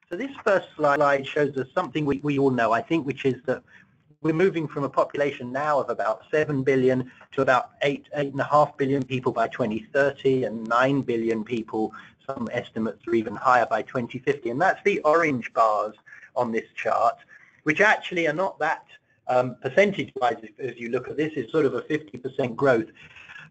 So this first slide shows us something we all know, I think, which is that we're moving from a population now of about 7 billion to about 8.5 billion people by 2030 and 9 billion people, some estimates are even higher, by 2050. And that's the orange bars on this chart, which actually are not that percentage-wise, as you look at this, is sort of a 50% growth.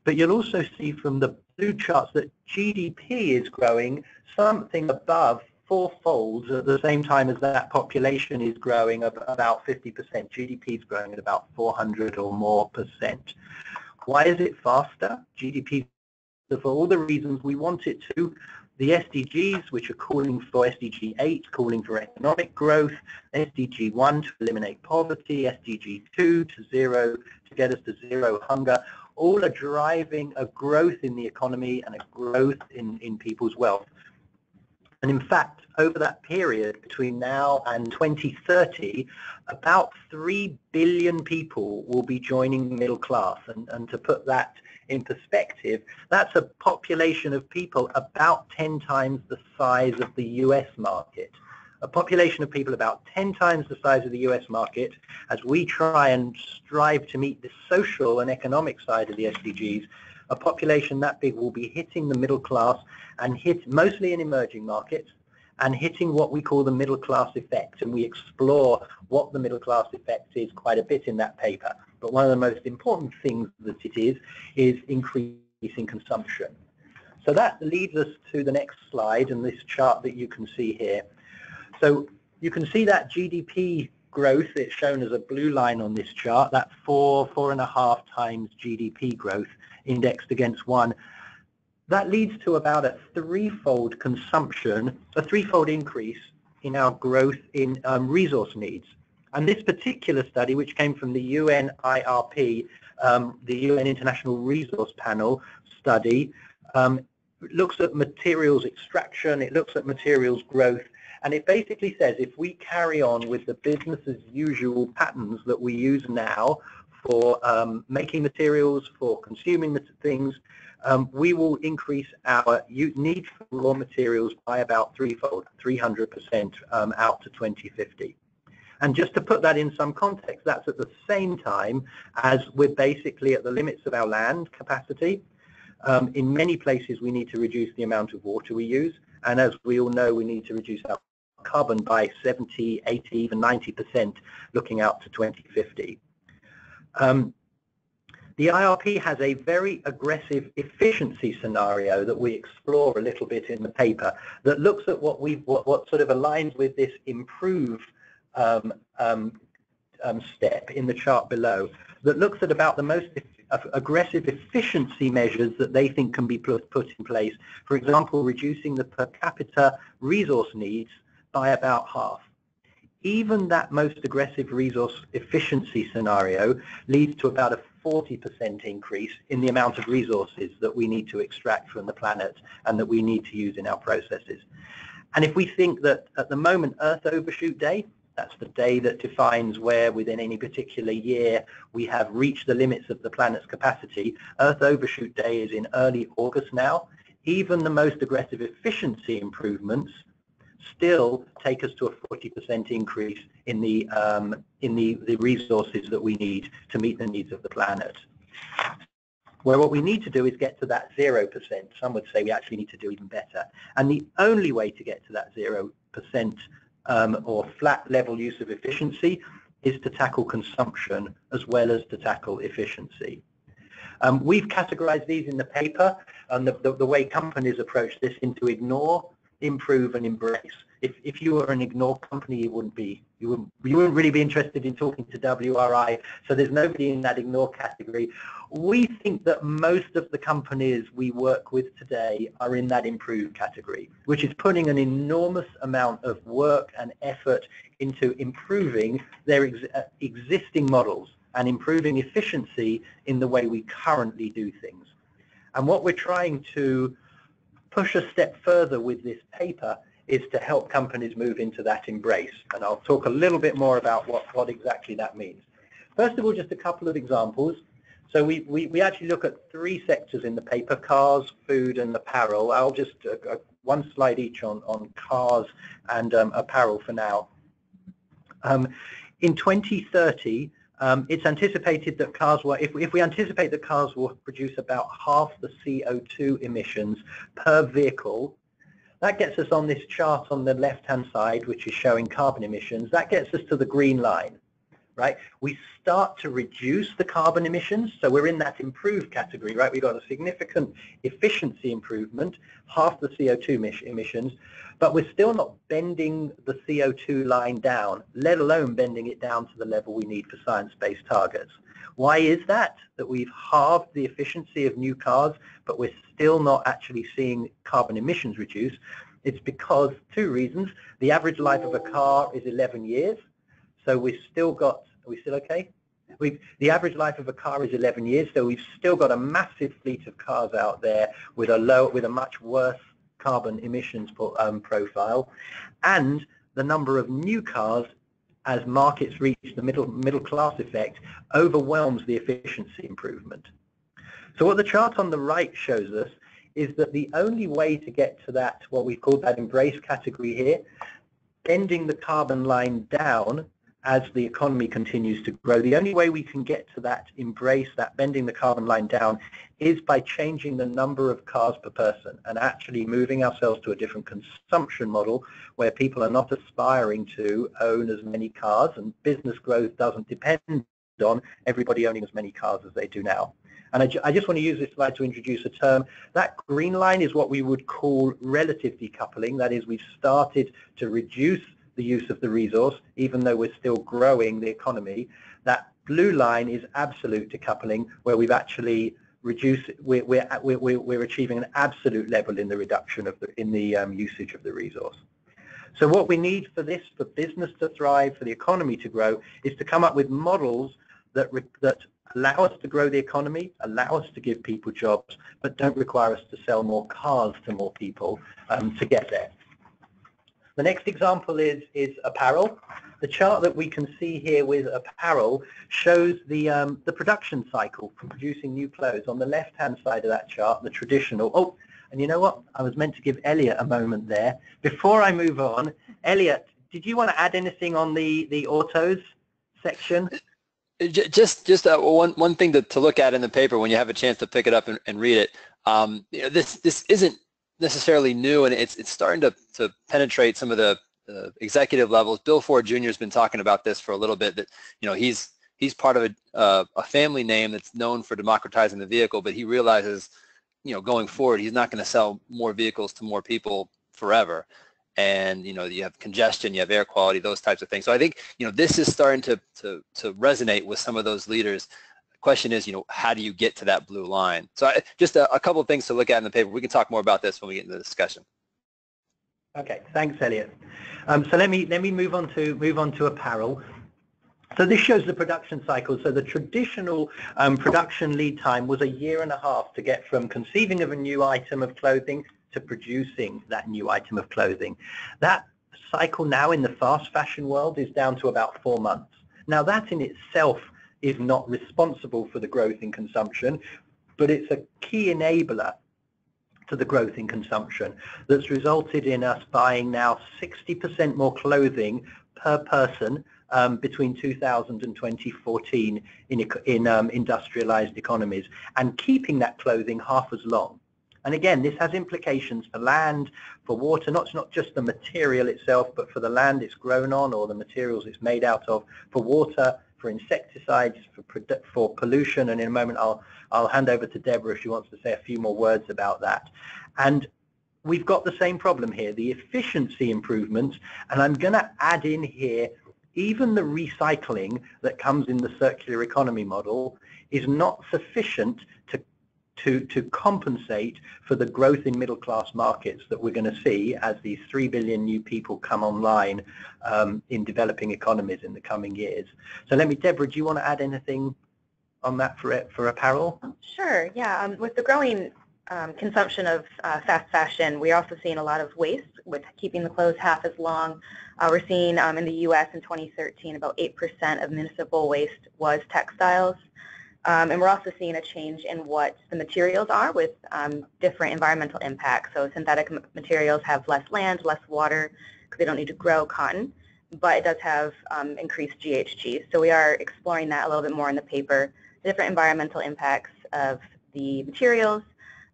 But you'll also see from the blue charts that GDP is growing something above fourfold at the same time as that population is growing about 50%. GDP is growing at about 400 or more percent. Why is it faster? GDP, for all the reasons we want it to. The SDGs, which are calling for SDG 8, calling for economic growth, SDG 1 to eliminate poverty, SDG 2 to get us to zero hunger, all are driving a growth in the economy and a growth in people's wealth. And in fact, over that period between now and 2030, about 3 billion people will be joining the middle class. And to put that in perspective, that's a population of people about 10 times the size of the US market. A population of people about 10 times the size of the US market, as we try and strive to meet the social and economic side of the SDGs. A population that big will be hitting the middle class and hit mostly in emerging markets and hitting what we call the middle class effect. And we explore what the middle class effect is quite a bit in that paper. But one of the most important things that it is increasing consumption. So that leads us to the next slide and this chart that you can see here. So you can see that GDP growth, it's shown as a blue line on this chart, that 4.5 times GDP growth indexed against 1. That leads to about a threefold consumption, a threefold increase in our growth in resource needs. And this particular study, which came from the UN IRP, the UN International Resource Panel study, looks at materials extraction, it looks at materials growth, and it basically says if we carry on with the business as usual patterns that we use now for making materials, for consuming things, we will increase our need for raw materials by about threefold, 300% out to 2050. And just to put that in some context, that's at the same time as we're basically at the limits of our land capacity. In many places we need to reduce the amount of water we use, and as we all know, we need to reduce our carbon by 70, 80, even 90% looking out to 2050. The IRP has a very aggressive efficiency scenario that we explore a little bit in the paper that looks at what sort of aligns with this improve step in the chart below, that looks at about the most aggressive efficiency measures that they think can be put in place. For example, reducing the per capita resource needs by about half. Even that most aggressive resource efficiency scenario leads to about a 40% increase in the amount of resources that we need to extract from the planet and that we need to use in our processes. And if we think that at the moment Earth Overshoot Day, that's the day that defines where within any particular year we have reached the limits of the planet's capacity, Earth Overshoot Day is in early August now. Even the most aggressive efficiency improvements still take us to a 40% increase in the resources that we need to meet the needs of the planet. Where what we need to do is get to that 0%. Some would say we actually need to do even better. And the only way to get to that 0% or flat level use of efficiency is to tackle consumption as well as to tackle efficiency. We've categorized these in the paper and the way companies approach this into ignore, improve and embrace. If you were an ignore company, you wouldn't really be interested in talking to WRI, so there's nobody in that ignore category. We think that most of the companies we work with today are in that improve category, which is putting an enormous amount of work and effort into improving their existing models and improving efficiency in the way we currently do things. And what we're trying to push a step further with this paper is to help companies move into that embrace. And I'll talk a little bit more about what exactly that means. First of all, just a couple of examples. So we actually look at three sectors in the paper: cars, food, and apparel. I'll just one slide each on cars and apparel for now. In 2030, it's anticipated that cars will, if we anticipate that cars will produce about half the CO2 emissions per vehicle. That gets us on this chart on the left-hand side, which is showing carbon emissions. That gets us to the green line, right? We start to reduce the carbon emissions, so we're in that improved category, right? We've got a significant efficiency improvement, half the CO2 emissions, but we're still not bending the CO2 line down, let alone bending it down to the level we need for science-based targets. Why is that? That we've halved the efficiency of new cars, but we're still not actually seeing carbon emissions reduce. It's because two reasons. The average life of a car is 11 years. So we've still got, are we still okay? The average life of a car is 11 years, so we've still got a massive fleet of cars out there with a much worse carbon emissions profile, and the number of new cars as markets reach the middle class effect overwhelms the efficiency improvement. So what the chart on the right shows us is that the only way to get to that, what we call that embrace category here, bending the carbon line down as the economy continues to grow, the only way we can get to that embrace, that bending the carbon line down, is by changing the number of cars per person and actually moving ourselves to a different consumption model where people are not aspiring to own as many cars, and business growth doesn't depend on everybody owning as many cars as they do now. And I just want to use this slide to introduce a term. That green line is what we would call relative decoupling. That is, we've started to reduce the use of the resource, even though we're still growing the economy. That blue line is absolute decoupling, where we've actually reduced, we're achieving an absolute level in the reduction of the usage of the resource. So what we need for this, for business to thrive, for the economy to grow, is to come up with models that allow us to grow the economy, allow us to give people jobs, but don't require us to sell more cars to more people to get there. The next example is apparel. The chart that we can see here with apparel shows the production cycle for producing new clothes. On the left-hand side of that chart, the traditional. Oh, and you know what? I was meant to give Elliot a moment there. Before I move on, Elliot, did you want to add anything on the autos section? Just one thing to look at in the paper when you have a chance to pick it up and read it. You know, this isn't necessarily new, and it's starting to penetrate some of the executive levels. Bill Ford Jr. has been talking about this for a little bit. That, you know, he's part of a family name that's known for democratizing the vehicle, but he realizes, you know, going forward, he's not going to sell more vehicles to more people forever. And, you know, you have congestion, you have air quality, those types of things. So I think, you know, this is starting to resonate with some of those leaders. The question is, you know, how do you get to that blue line? So just a couple of things to look at in the paper. We can talk more about this when we get into the discussion. Okay, thanks, Elliot. So let me move on to apparel. So this shows the production cycle. So the traditional production lead time was 1.5 years to get from conceiving of a new item of clothing to producing that new item of clothing. That cycle now in the fast fashion world is down to about 4 months. Now that in itself is not responsible for the growth in consumption, but it's a key enabler to the growth in consumption that's resulted in us buying now 60% more clothing per person between 2000 and 2014 in industrialized economies, and keeping that clothing half as long. And again, this has implications for land, for water, not just the material itself, but for the land it's grown on or the materials it's made out of, for water, for insecticides, for pollution. And in a moment, I'll hand over to Deborah if she wants to say a few more words about that. And we've got the same problem here, the efficiency improvements, and I'm going to add in here even the recycling that comes in the circular economy model is not sufficient to compensate for the growth in middle class markets that we're going to see as these 3 billion new people come online in developing economies in the coming years. So Deborah, do you want to add anything on that for apparel? Sure, yeah. With the growing consumption of fast fashion, we're also seeing a lot of waste with keeping the clothes half as long. We're seeing in the U.S. in 2013 about 8% of municipal waste was textiles. And we're also seeing a change in what the materials are with different environmental impacts. So synthetic materials have less land, less water, because they don't need to grow cotton, but it does have increased GHG. So we are exploring that a little bit more in the paper, different environmental impacts of the materials,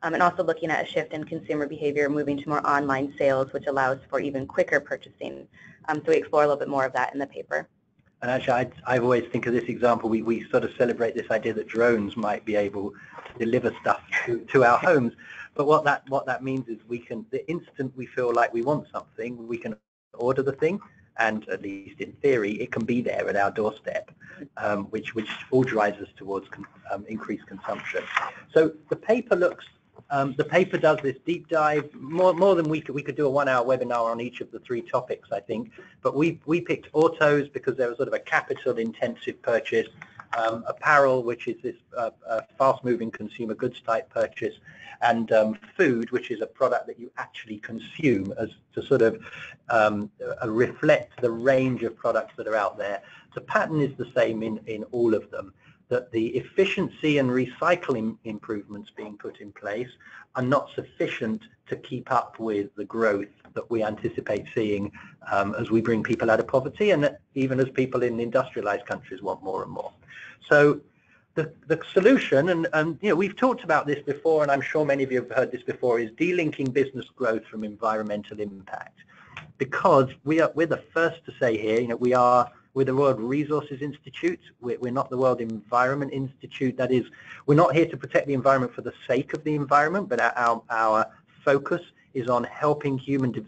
and also looking at a shift in consumer behavior, moving to more online sales, which allows for even quicker purchasing. So we explore a little bit more of that in the paper. And actually, I always think of this example. We sort of celebrate this idea that drones might be able to deliver stuff to our homes. But what that means is we can, the instant we feel like we want something, we can order the thing, and at least in theory, it can be there at our doorstep, which all drives us towards increased consumption. So the paper looks. The paper does this deep dive, more than we could do a 1-hour webinar on each of the 3 topics, I think. But we picked autos because there was sort of a capital-intensive purchase, apparel, which is this fast-moving consumer goods type purchase, and food, which is a product that you actually consume, as to sort of reflect the range of products that are out there. The pattern is the same in all of them, that the efficiency and recycling improvements being put in place are not sufficient to keep up with the growth that we anticipate seeing as we bring people out of poverty, and even as people in industrialized countries want more and more. So the solution, and you know, we've talked about this before, and I'm sure many of you have heard this before, is delinking business growth from environmental impact. Because we're the first to say here, you know, we're the World Resources Institute. We're not the World Environment Institute. That is, we're not here to protect the environment for the sake of the environment, but our focus is on helping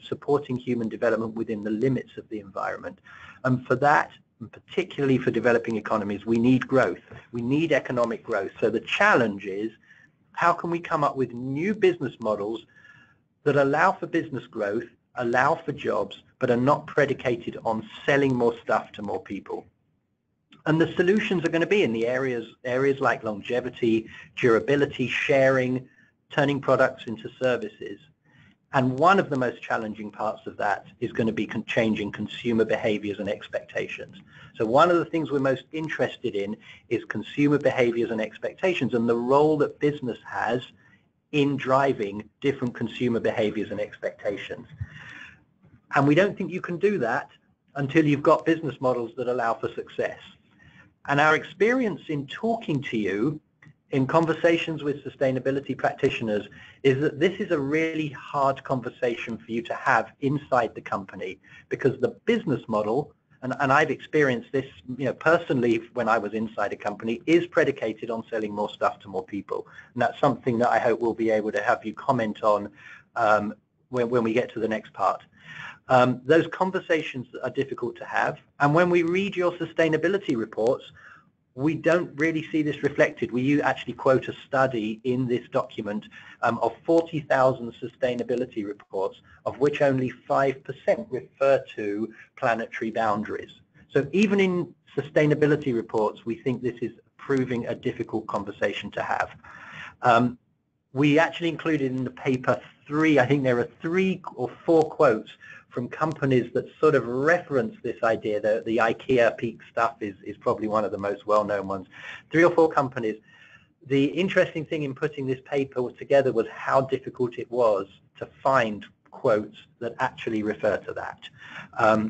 supporting human development within the limits of the environment. And for that, and particularly for developing economies, we need growth. We need economic growth. So the challenge is, how can we come up with new business models that allow for business growth, allow for jobs, but are not predicated on selling more stuff to more people? And the solutions are going to be in the areas like longevity, durability, sharing, turning products into services. And one of the most challenging parts of that is going to be changing consumer behaviors and expectations. So one of the things we're most interested in is consumer behaviors and expectations, and the role that business has in driving different consumer behaviors and expectations. And we don't think you can do that until you've got business models that allow for success. And our experience in talking to you in conversations with sustainability practitioners is that this is a really hard conversation for you to have inside the company, because the business model, and I've experienced this, you know, personally when I was inside a company, is predicated on selling more stuff to more people. And that's something that I hope we'll be able to have you comment on when we get to the next part. Those conversations are difficult to have, and when we read your sustainability reports, we don't really see this reflected. We actually quote a study in this document of 40,000 sustainability reports, of which only 5% refer to planetary boundaries. So even in sustainability reports, we think this is proving a difficult conversation to have. We actually included in the paper I think there are 3 or 4 quotes from companies that sort of reference this idea. The IKEA peak stuff is probably one of the most well-known ones. 3 or 4 companies. The interesting thing in putting this paper together was how difficult it was to find quotes that actually refer to that.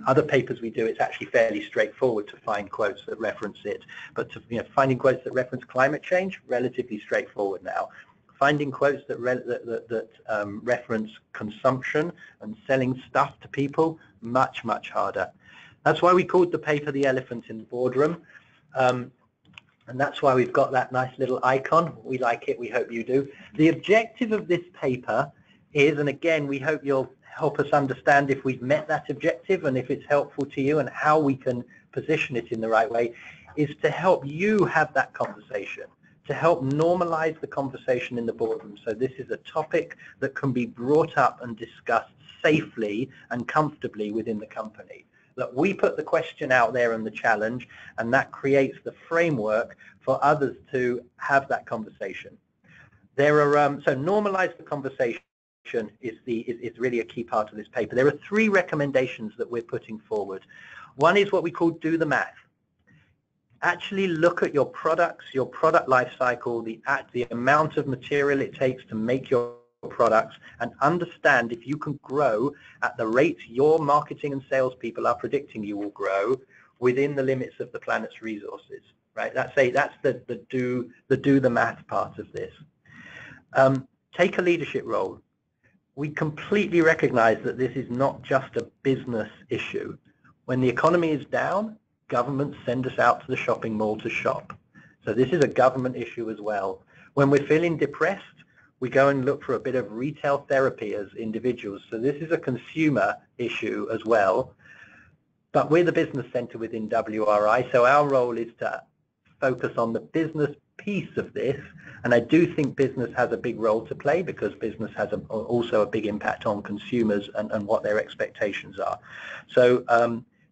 Other papers we do, it's actually fairly straightforward to find quotes that reference it, but finding quotes that reference climate change, relatively straightforward now. Finding quotes that reference consumption and selling stuff to people, much, much harder. That's why we called the paper The Elephant in the Boardroom. And that's why we've got that nice little icon. We like it, we hope you do. The objective of this paper is, and again, we hope you'll help us understand if we've met that objective and if it's helpful to you and how we can position it in the right way, is to help you have that conversation, to help normalize the conversation in the boardroom. So this is a topic that can be brought up and discussed safely and comfortably within the company. That we put the question out there and the challenge, and that creates the framework for others to have that conversation. There are so normalize the conversation is really a key part of this paper. There are 3 recommendations that we're putting forward. One is what we call do the math. Actually look at your products, your product life cycle, the amount of material it takes to make your products, and understand if you can grow at the rate your marketing and sales people are predicting you will grow within the limits of the planet's resources. Right? That's the do the math part of this. Take a leadership role. We completely recognize that this is not just a business issue. When the economy is down, governments send us out to the shopping mall to shop. So this is a government issue as well. When we're feeling depressed, we go and look for a bit of retail therapy as individuals. So this is a consumer issue as well. But we're the business center within WRI, so our role is to focus on the business piece of this. And I do think business has a big role to play, because business has also a big impact on consumers and what their expectations are. So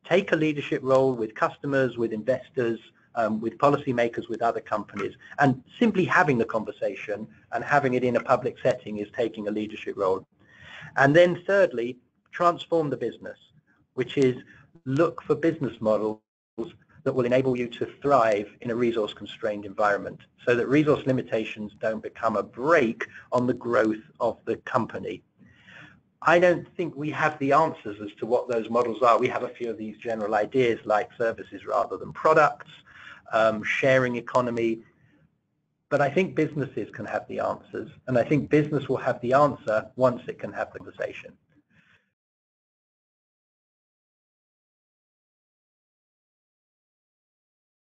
take a leadership role with customers, with investors, with policymakers, with other companies, and simply having the conversation and having it in a public setting is taking a leadership role. And then thirdly, transform the business, which is look for business models that will enable you to thrive in a resource-constrained environment, so that resource limitations don't become a brake on the growth of the company. I don't think we have the answers as to what those models are. We have a few of these general ideas, like services rather than products, sharing economy, but I think businesses can have the answers, and I think business will have the answer once it can have the conversation.